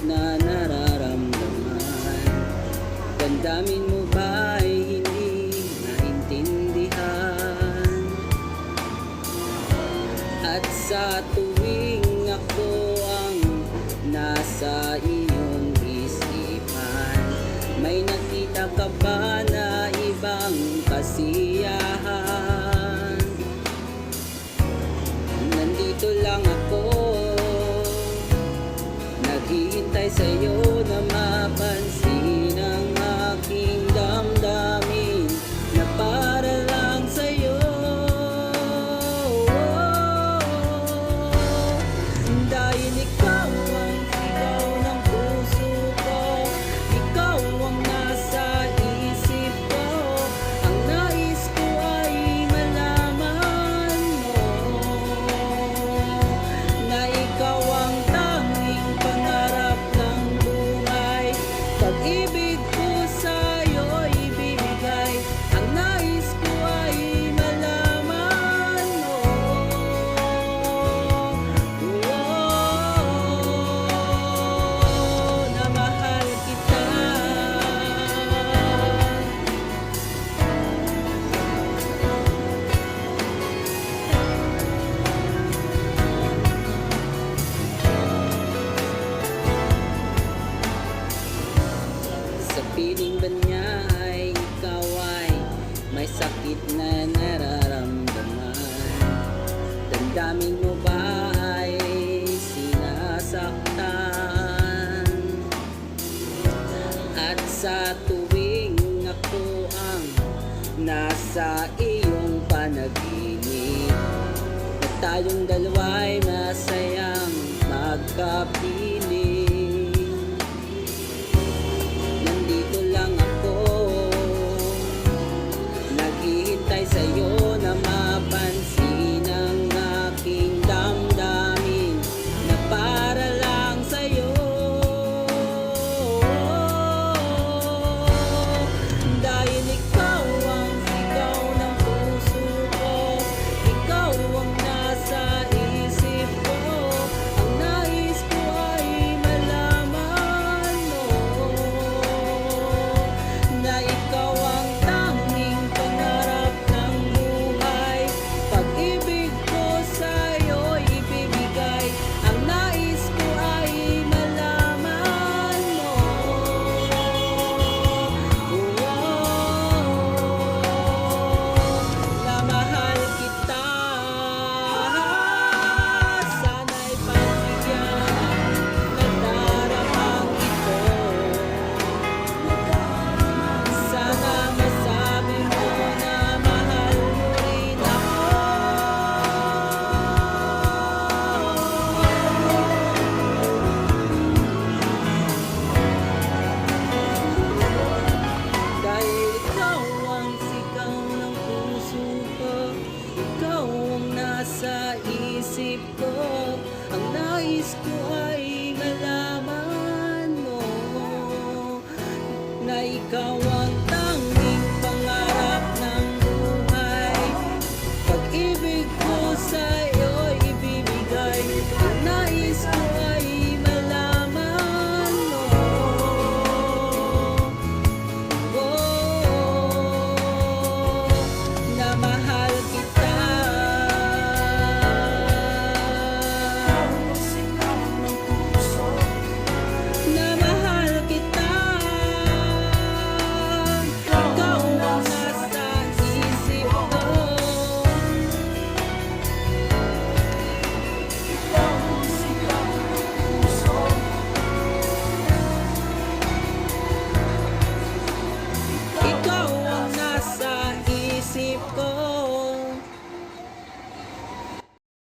na nararamdaman. Damdamin mo ba'y hindi naintindihan? At sa tuwing ako ang nasa iyong isipan, may nakita ka ba na ibang kasiyahan? Nandito lang ako, naghihintay sa'yo na mapansin ang aking damdamin na para lang sa'yo. Dahil ikaw ang sigaw ng puso ko, ikaw ang nasa isip ko, ang nais ko ay malaman mo na ikaw ang tanging pangarap ng buhay. Pag-ibig ko sa'yo ibibigay, ang nais ko ay malaman mo na mahal kita. Sa piling ba niya ay ikaw ay may sakit na nararamdaman? Damdamin mo ba ay sinasaktan? At sa tuwing ako ang nasa iyong panaginip, na tayong dalawa'y masayang magkapiling. Nandito lang ako, naghihintay sa'yo na mapansin ang aking damdamin na para lang sa'yo. Dahil ikaw ang sigaw ng puso ko, ikaw ang nasa isip ko, ang nais ko ay malaman mo na ikaw ang tanging pangarap ng buhay. Pag-ibig ko sa'yo ibibigay, ang nais ko ay malaman mo na mahal kita. Sana'y pagbigyan ng daramang ito. Sana masabi mo na mahal mo rin ako. Dahil ikaw ang sigaw ng puso ko, ikaw ang nasa isip ko, ang nais ko ay malaman mo na ikaw